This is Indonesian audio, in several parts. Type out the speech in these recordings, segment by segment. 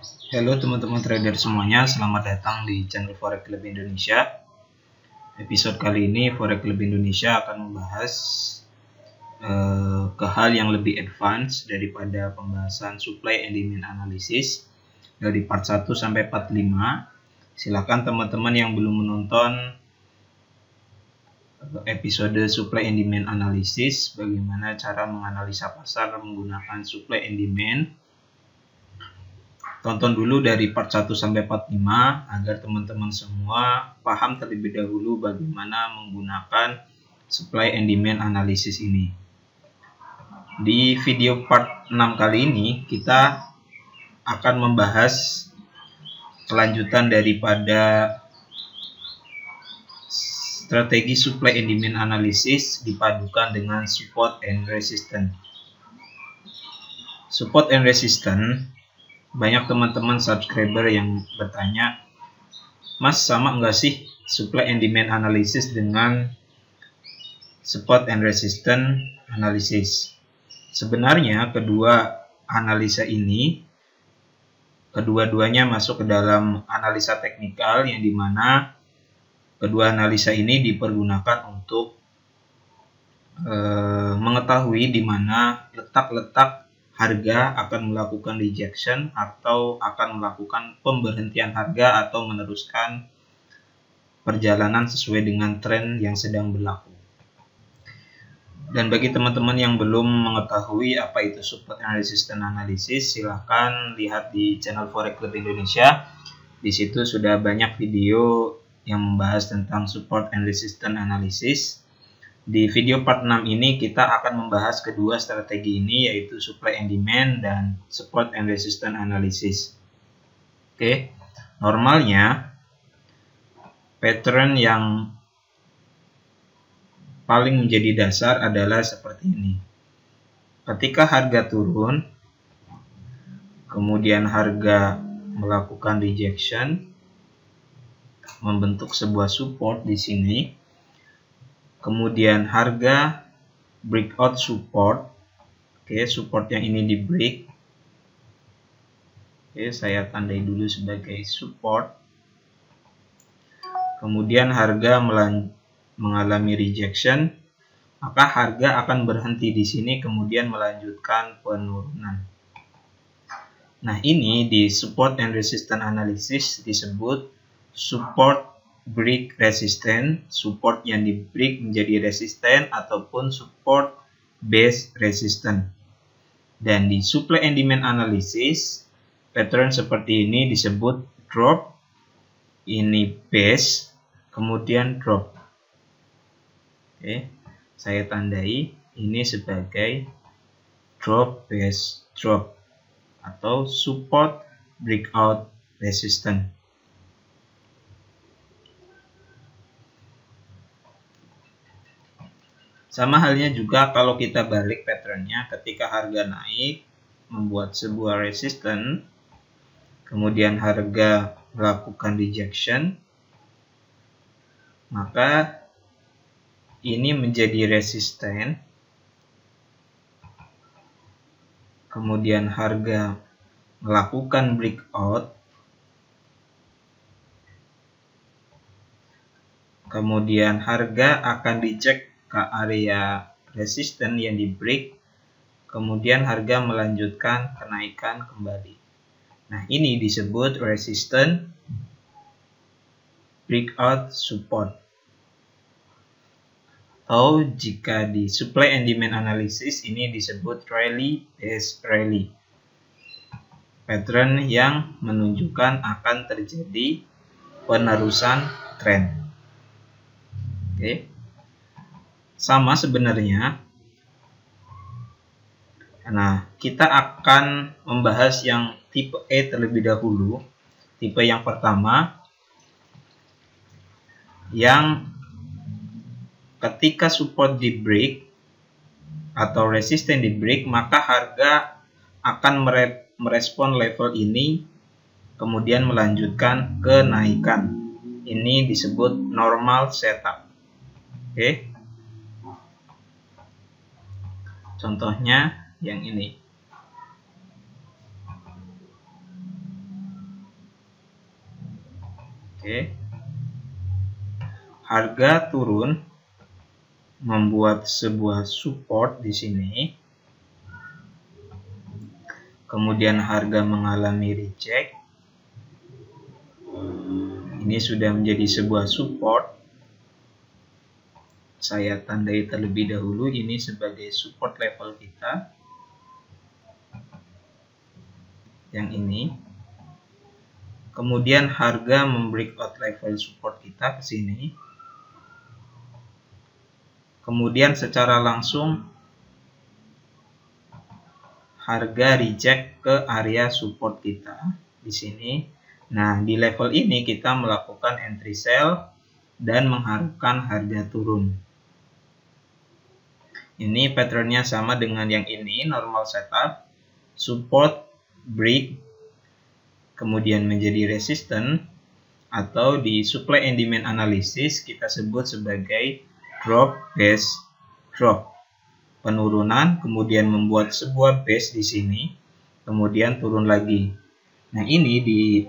Halo teman-teman trader semuanya, selamat datang di channel Forex Club Indonesia. Episode kali ini Forex Club Indonesia akan membahas ke hal yang lebih advance daripada pembahasan supply and demand analysis dari part 1 sampai part 5. Silakan teman-teman yang belum menonton episode supply and demand analysis, bagaimana cara menganalisa pasar menggunakan supply and demand, tonton dulu dari part 1 sampai part 5 agar teman-teman semua paham terlebih dahulu bagaimana menggunakan supply and demand analysis ini. Di video part 6 kali ini kita akan membahas kelanjutan daripada strategi supply and demand analysis dipadukan dengan support and resistance. Support and resistance, banyak teman-teman subscriber yang bertanya, Mas, sama enggak sih supply and demand analysis dengan support and resistance analysis? Sebenarnya kedua analisa ini, kedua-duanya masuk ke dalam analisa teknikal, yang dimana kedua analisa ini dipergunakan untuk mengetahui di mana letak-letak harga akan melakukan rejection atau akan melakukan pemberhentian harga atau meneruskan perjalanan sesuai dengan tren yang sedang berlaku. Dan bagi teman-teman yang belum mengetahui apa itu support and resistance analysis, silahkan lihat di channel Forex Club Indonesia. Di situ sudah banyak video yang membahas tentang support and resistance analysis. Di video part 6 ini kita akan membahas kedua strategi ini, yaitu supply and demand dan support and resistance analysis. Oke, normalnya pattern yang paling menjadi dasar adalah seperti ini. Ketika harga turun, kemudian harga melakukan rejection, membentuk sebuah support di sini. Kemudian harga breakout support. Oke, support yang ini di break. Oke, saya tandai dulu sebagai support. Kemudian harga mengalami rejection, maka harga akan berhenti di sini kemudian melanjutkan penurunan. Nah, ini di support and resistance analysis disebut support break resistance, support yang di break menjadi resisten ataupun support base resistance. Dan di supply and demand analysis, pattern seperti ini disebut drop, ini base, kemudian drop. Oke, saya tandai ini sebagai drop base drop atau support breakout resistance. Sama halnya juga kalau kita balik patternnya, ketika harga naik membuat sebuah resistance, kemudian harga melakukan rejection, maka ini menjadi resisten, kemudian harga melakukan breakout, kemudian harga akan dicek ke area resisten yang di break, kemudian harga melanjutkan kenaikan kembali. Nah, ini disebut resistance breakout support. Atau jika di supply and demand analysis ini disebut rally based rally. Pattern yang menunjukkan akan terjadi penerusan tren. Oke. Sama sebenarnya. Nah, kita akan membahas yang tipe E terlebih dahulu. Tipe yang pertama, yang ketika support di break atau resisten di break, maka harga akan merespon level ini kemudian melanjutkan kenaikan. Ini disebut normal setup. Oke. Contohnya yang ini. Oke. Harga turun membuat sebuah support di sini. Kemudian harga mengalami reject. Ini sudah menjadi sebuah support. Saya tandai terlebih dahulu ini sebagai support level kita. Yang ini. Kemudian harga membreakout level support kita ke sini. Kemudian secara langsung harga reject ke area support kita di sini. Nah, di level ini kita melakukan entry sell dan mengharapkan harga turun. Ini patternnya sama dengan yang ini, normal setup, support, break, kemudian menjadi resistance, atau di supply and demand analysis kita sebut sebagai drop base drop. Penurunan, kemudian membuat sebuah base di sini, kemudian turun lagi. Nah, ini di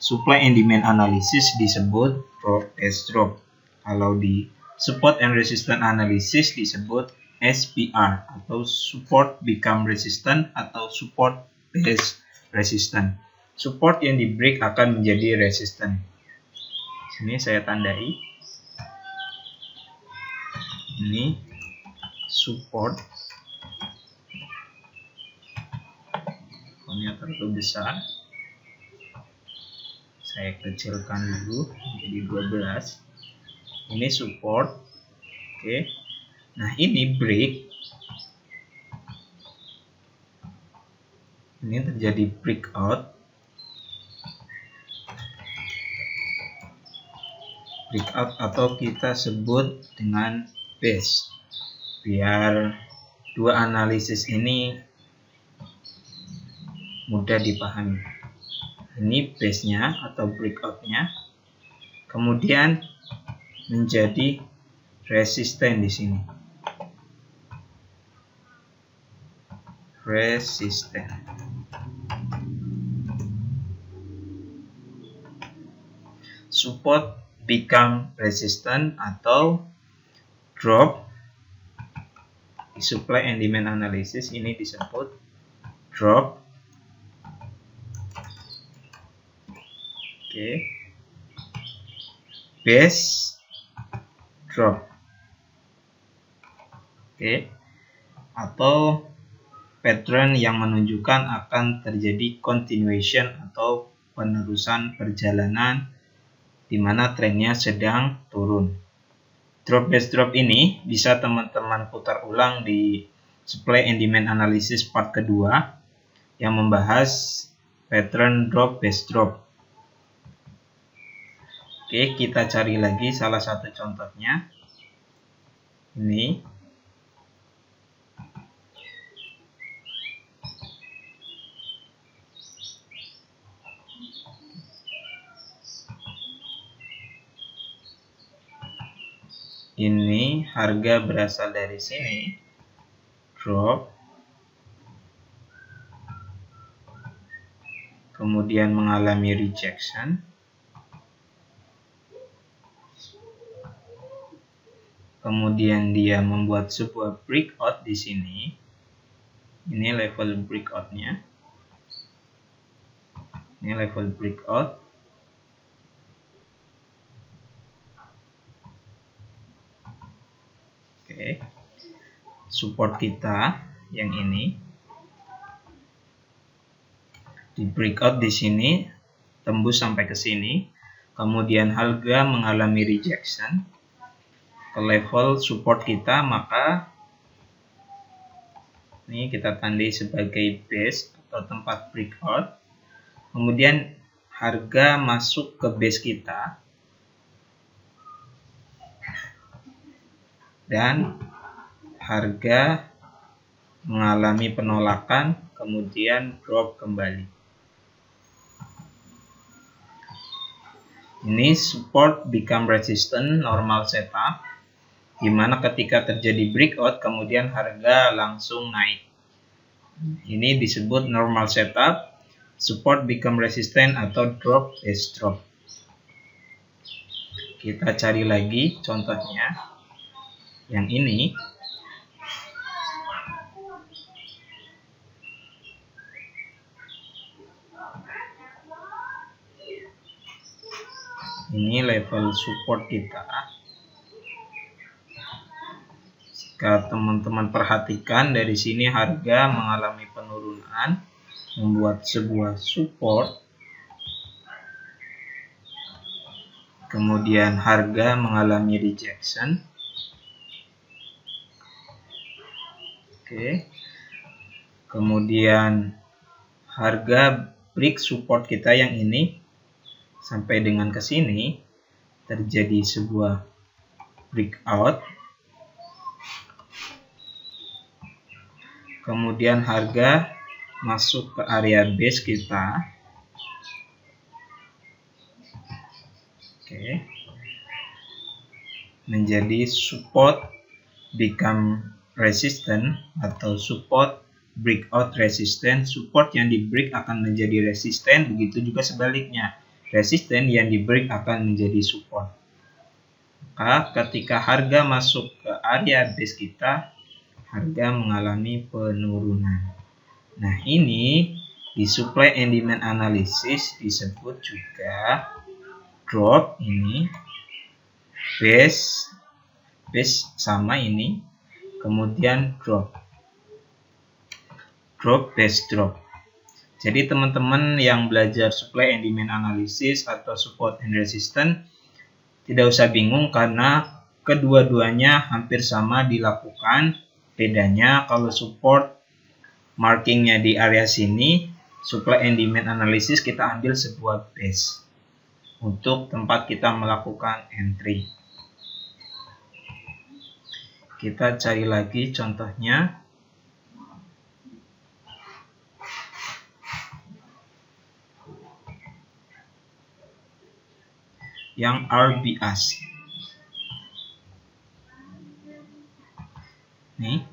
supply and demand analysis disebut drop base drop. Kalau di support and resistance analysis disebut SPR atau support become resistant atau support base resistant. Support yang di break akan menjadi resistant. Sini saya tandai. Ini support. Fontnya terlalu besar. Saya kecilkan dulu menjadi 12. Ini support. Oke. Nah, ini break. Ini terjadi breakout. Breakout atau kita sebut dengan base. Biar dua analisis ini mudah dipahami. Ini base-nya atau breakout-nya. Kemudian menjadi resisten di sini. Resisten. Support become resistant atau drop. Di supply and demand analysis ini disebut drop. Oke. Base drop. Oke. Atau pattern yang menunjukkan akan terjadi continuation atau penerusan perjalanan di mana trennya sedang turun. Drop base drop ini bisa teman-teman putar ulang di supply and demand analysis part kedua yang membahas pattern drop base drop. Oke, kita cari lagi salah satu contohnya. Ini. Ini harga berasal dari sini, drop, kemudian mengalami rejection, kemudian dia membuat sebuah breakout di sini. Ini level breakout-nya. Ini level breakout. Oke, support kita yang ini di breakout di sini tembus sampai ke sini, kemudian harga mengalami rejection ke level support kita, maka ini kita tandai sebagai base atau tempat breakout. Kemudian harga masuk ke base kita. Dan harga mengalami penolakan, kemudian drop kembali. Ini support become resistant, normal setup, di mana ketika terjadi breakout, kemudian harga langsung naik. Ini disebut normal setup, support become resistant atau drop base drop. Kita cari lagi contohnya yang ini. Ini level support kita. Jika teman-teman perhatikan, dari sini harga mengalami penurunan, membuat sebuah support. Kemudian harga mengalami rejection. Oke. Kemudian harga break support kita yang ini sampai dengan ke sini terjadi sebuah breakout. Kemudian harga masuk ke area base kita. Oke. Menjadi support become resistance atau support breakout resistance. Support yang di break akan menjadi resistance, begitu juga sebaliknya. Resisten yang di break akan menjadi support. Maka ketika harga masuk ke area base kita, harga mengalami penurunan. Nah, ini di supply and demand analysis disebut juga drop. Ini base sama ini, kemudian drop base drop. Jadi teman-teman yang belajar supply and demand analysis atau support and resistance tidak usah bingung karena kedua-duanya hampir sama dilakukan. Bedanya kalau support markingnya di area sini, supply and demand analysis kita ambil sebuah base untuk tempat kita melakukan entry. Kita cari lagi contohnya. Yang RBS. Nih.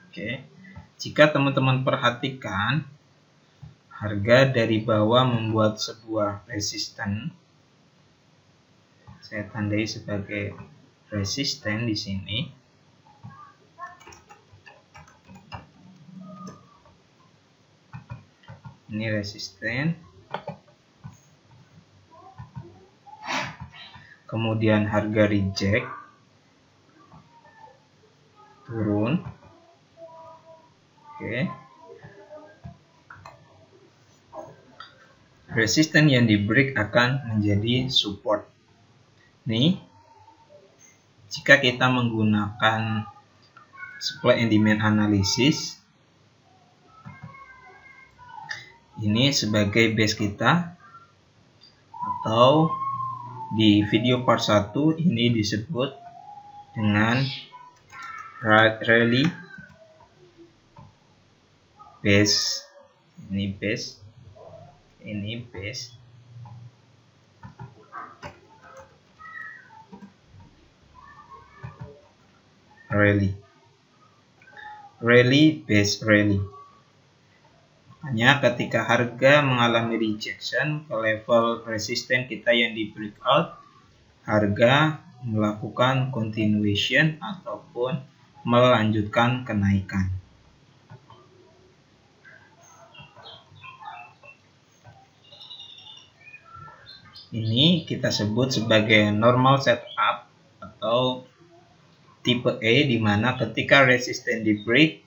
Oke. Jika teman-teman perhatikan, harga dari bawah membuat sebuah resisten. Saya tandai sebagai resisten di sini. Ini resisten. Kemudian harga reject, turun. Oke. Resisten yang di break akan menjadi support. Nih, jika kita menggunakan supply and demand analysis, ini sebagai base kita, atau di video part 1 ini disebut dengan rally base. Ini base, ini base. Rally base rally. Hanya ketika harga mengalami rejection ke level resisten kita yang di breakout, harga melakukan continuation ataupun melanjutkan kenaikan. Ini kita sebut sebagai normal setup atau tipe E, di mana ketika resisten di break,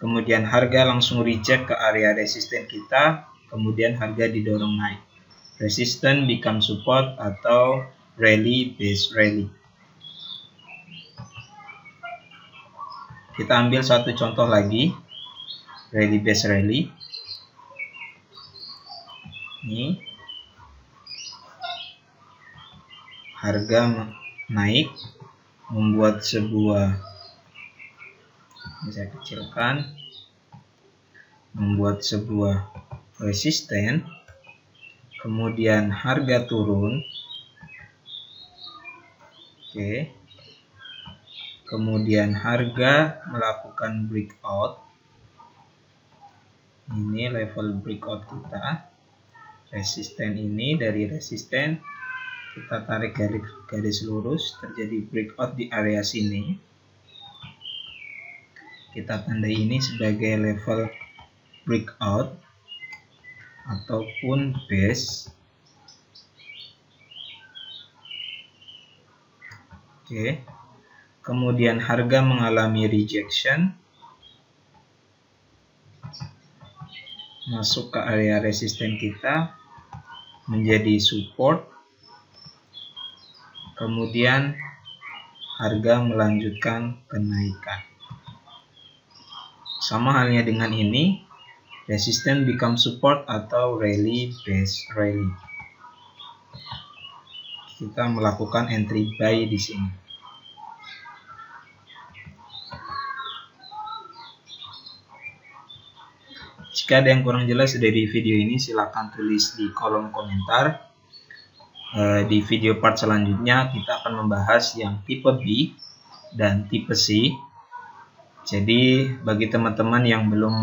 kemudian harga langsung reject ke area resisten kita, kemudian harga didorong naik. Resistance become support atau rally base rally. Kita ambil satu contoh lagi, rally base rally. Ini harga naik, membuat sebuah, ini saya kecilkan, membuat sebuah resisten, kemudian harga turun. Oke. Kemudian harga melakukan breakout. Ini level breakout kita. Resisten ini, dari resisten kita tarik garis lurus, terjadi breakout di area sini. Kita tandai ini sebagai level breakout ataupun base. Oke. Kemudian harga mengalami rejection, masuk ke area resisten kita, menjadi support, kemudian harga melanjutkan kenaikan. Sama halnya dengan ini, resisten become support atau rally base rally. Kita melakukan entry buy di sini. Jika ada yang kurang jelas dari video ini, silakan tulis di kolom komentar. Di video part selanjutnya kita akan membahas yang tipe B dan tipe C. Jadi bagi teman-teman yang belum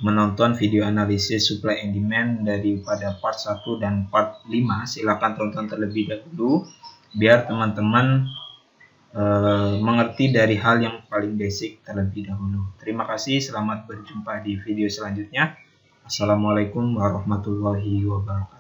menonton video analisis supply and demand daripada part 1 dan part 5, silakan tonton terlebih dahulu biar teman-teman mengerti dari hal yang paling basic terlebih dahulu. Terima kasih, selamat berjumpa di video selanjutnya. Assalamualaikum warahmatullahi wabarakatuh.